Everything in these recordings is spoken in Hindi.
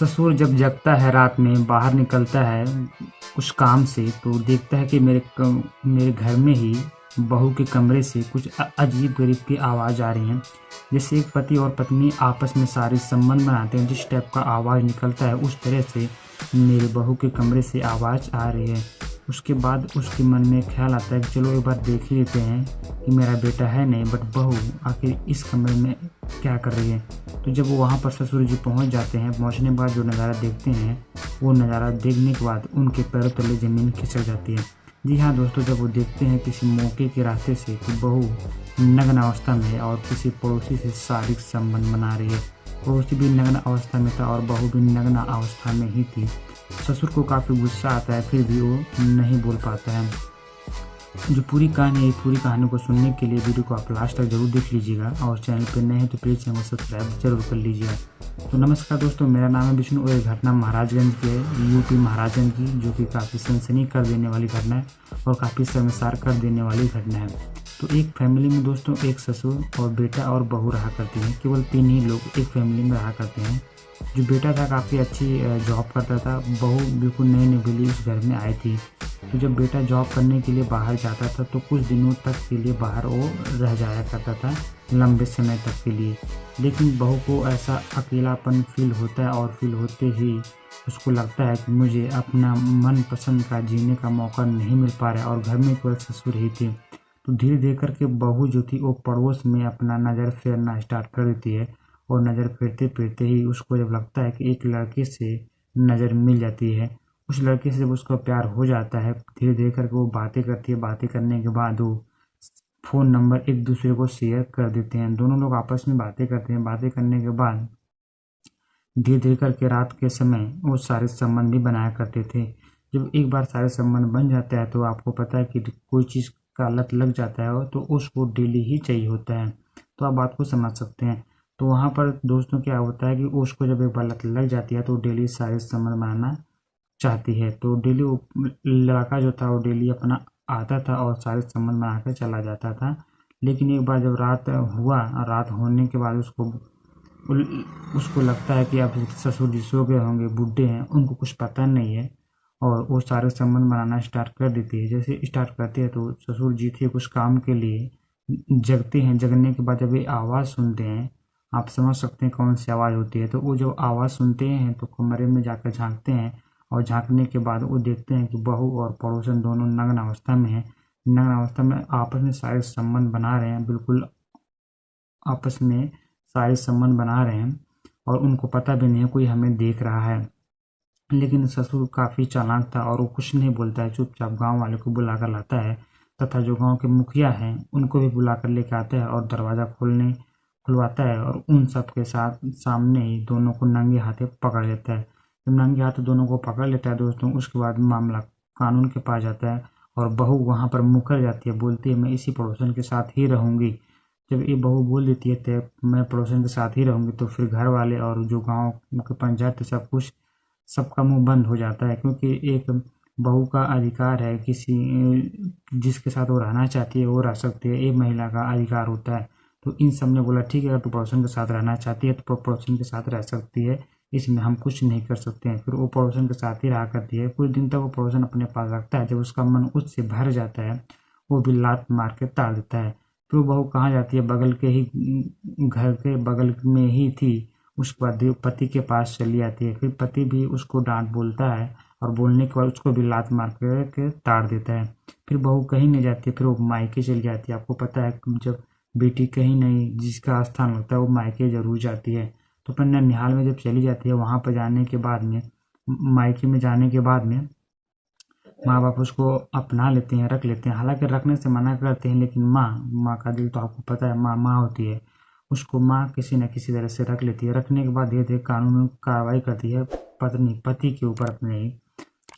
ससुर जब जगता है रात में बाहर निकलता है कुछ काम से तो देखता है कि मेरे घर में ही बहू के कमरे से कुछ अजीब गरीब की आवाज़ आ रही है। जैसे एक पति और पत्नी आपस में सारे संबंध बनाते हैं, जिस टाइप का आवाज़ निकलता है उस तरह से मेरे बहू के कमरे से आवाज़ आ रही है। उसके बाद उसके मन में ख्याल आता है कि चलो एक बार देख ही लेते हैं कि मेरा बेटा है नहीं बट बहू आखिर इस कमरे में क्या कर रही है। तो जब वो वहाँ पर ससुर जी पहुँच जाते हैं, पहुँचने के बाद जो नज़ारा देखते हैं वो नज़ारा देखने के बाद उनके पैरों तले ज़मीन खिसक जाती है। जी हाँ दोस्तों, जब वो देखते हैं किसी मौके के रास्ते से कि बहू नग्न अवस्था में है और किसी पड़ोसी से शारीरिक संबंध बना रही है। पड़ोसी भी नग्न अवस्था में था और बहू भी नग्न अवस्था में ही थी। ससुर को काफ़ी गुस्सा आता है, फिर भी वो नहीं बोल पाता है। जो पूरी कहानी है, पूरी कहानी को सुनने के लिए वीडियो को आप लास्ट तक जरूर देख लीजिएगा और चैनल पर नए हैं तो प्लीज़ चैनल को सब्सक्राइब जरूर कर लीजिएगा। तो नमस्कार दोस्तों, मेरा नाम है विष्णु और ये घटना महाराजगंज की है, यूपी महाराजगंज की, जो कि काफ़ी सनसनी कर देने वाली घटना है और काफ़ी शर्मसार कर देने वाली घटना है। तो एक फैमिली में दोस्तों एक ससुर और बेटा और बहू रहा करते हैं। केवल 3 ही लोग एक फैमिली में रहा करते हैं। जो बेटा था काफ़ी अच्छी जॉब करता था, बहू बिल्कुल नई नवेली उस घर में आई थी। तो जब बेटा जॉब करने के लिए बाहर जाता था तो कुछ दिनों तक के लिए बाहर वो रह जाया करता था, लंबे समय तक के लिए। लेकिन बहू को ऐसा अकेलापन फील होता है और फील होते ही उसको लगता है कि मुझे अपना मनपसंद का जीने का मौका नहीं मिल पा रहा है और घर में केवल ससुर ही थे। तो धीरे धीरे करके बहू जो थी वो पड़ोस में अपना नज़र फेरना स्टार्ट कर देती है और नज़र फेरते फेरते ही उसको जब लगता है कि एक लड़के से नज़र मिल जाती है, उस लड़के से जब उसका प्यार हो जाता है, धीरे धीरे करके वो बातें करती है। बातें करने के बाद वो फ़ोन नंबर एक दूसरे को शेयर कर देते हैं। दोनों लोग आपस में बातें करते हैं। बातें करने के बाद धीरे धीरे करके रात के समय वो सारे संबंध भी बनाया करते थे। जब एक बार सारे संबंध बन जाता है तो आपको पता है कि कोई चीज़ का लत लग जाता है तो उसको डेली ही चाहिए होता है। तो आप बात को समझ सकते हैं। तो वहाँ पर दोस्तों क्या होता है कि उसको जब एक बार लत लग जाती है तो डेली सारे संबंध बनाना चाहती है। तो डेली वो लड़का जो था वो डेली अपना आता था और सारे संबंध बना कर चला जाता था। लेकिन एक बार जब रात होने के बाद उसको लगता है कि अब ससुर जी सो गए होंगे, बूढ़े हैं, उनको कुछ पता नहीं है और वो सारे संबंध बनाना स्टार्ट कर देती है। जैसे स्टार्ट करती है तो ससुर जी थे कुछ काम के लिए जगते हैं। जगने के बाद जब ये आवाज़ सुनते हैं, आप समझ सकते हैं कौन सी आवाज़ होती है। तो वो जो आवाज़ सुनते हैं तो कमरे में जाकर झांकते हैं और झांकने के बाद वो देखते हैं कि बहू और पड़ोसन दोनों नग्न अवस्था में हैं। नग्न अवस्था में आपस में सारे संबंध बना रहे हैं, बिल्कुल आपस में सारे संबंध बना रहे हैं और उनको पता भी नहीं है कोई हमें देख रहा है। लेकिन ससुर काफ़ी चालाक था और वो कुछ नहीं बोलता है, चुपचाप गांव वाले को बुला कर लाता है तथा जो गांव के मुखिया हैं उनको भी बुला कर लेकर आता है और दरवाज़ा खुलवाता है और उन सब के साथ सामने ही दोनों को नंगे हाथे पकड़ लेता है। जब नंगे हाथ दोनों को पकड़ लेता है दोस्तों, उसके बाद मामला कानून के पास जाता है और बहू वहाँ पर मुकर जाती है, बोलती है मैं इसी पड़ोसन के साथ ही रहूँगी। जब ये बहू बोल देती है तो मैं पड़ोसन के साथ ही रहूँगी, तो फिर घर वाले और जो गांव के पंचायत सब कुछ सबका मुंह बंद हो जाता है। क्योंकि एक बहू का अधिकार है किसी जिसके साथ वो रहना चाहती है वो रह सकती है, एक महिला का अधिकार होता है। तो इन सब ने बोला ठीक है, अगर तू पड़ोसन के साथ रहना चाहती है तो पड़ोसन के साथ रह सकती है, इसमें हम कुछ नहीं कर सकते हैं। फिर वो पड़ोसन के साथ ही रहा करती है। कुछ दिन तक वो पड़ोसन अपने पास रखता है। जब उसका मन उससे भर जाता है वो भी लात मार के ताड़ देता है। फिर वो बहू कहाँ जाती है, बगल के ही घर के बगल में ही थी, उसके बाद पति के पास चली आती है। फिर पति भी उसको डांट बोलता है और बोलने के बाद उसको भी लात मार के ताड़ देता है। फिर बहू कहीं नहीं जाती, फिर वो मायके चली जाती है। आपको पता है जब बेटी कहीं नहीं जिसका स्थान लगता है वो मायके जरूर जाती है। तो अपने ननिहाल में जब चली जाती है, वहाँ पर जाने के बाद में मायके में जाने के बाद में माँ बाप उसको अपना लेते हैं, रख लेते हैं। हालांकि रखने से मना करते हैं, लेकिन माँ का दिल तो आपको पता है, माँ माँ होती है। उसको माँ किसी न किसी तरह से रख लेती है। रखने के बाद धीरे धीरे कानूनी कार्रवाई करती है पत्नी पति के ऊपर अपने ही,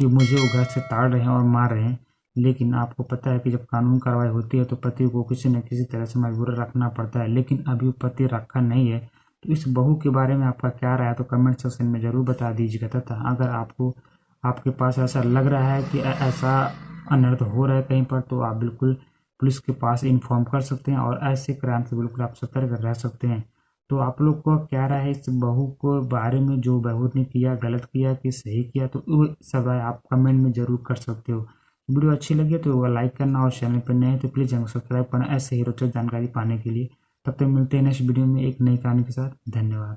कि मुझे वो घर से ताड़ रहे हैं और मार रहे हैं। लेकिन आपको पता है कि जब कानून कार्रवाई होती है तो पति को किसी न किसी तरह से मजबूर रखना पड़ता है। लेकिन अभी पति रखा नहीं है। तो इस बहू के बारे में आपका क्या राय है तो कमेंट सेक्शन में ज़रूर बता दीजिएगा। तथा अगर आपके पास ऐसा लग रहा है कि ऐसा अनर्थ हो रहा है कहीं पर, तो आप बिल्कुल पुलिस के पास इन्फॉर्म कर सकते हैं और ऐसे क्राइम से बिल्कुल आप सतर्क रह सकते हैं। तो आप लोग को क्या राय है इस बहू को बारे में, जो बहू ने किया गलत किया कि सही किया, तो वो सब राय आप कमेंट में जरूर कर सकते हो। वीडियो अच्छी लगी तो वो लाइक करना, और चैनल पर नए हैं तो प्लीज़ चैनल सब्सक्राइब करना ऐसे ही रोचक जानकारी पाने के लिए। तब तक मिलते हैं नेक्स्ट वीडियो में एक नई कहानी के साथ। धन्यवाद।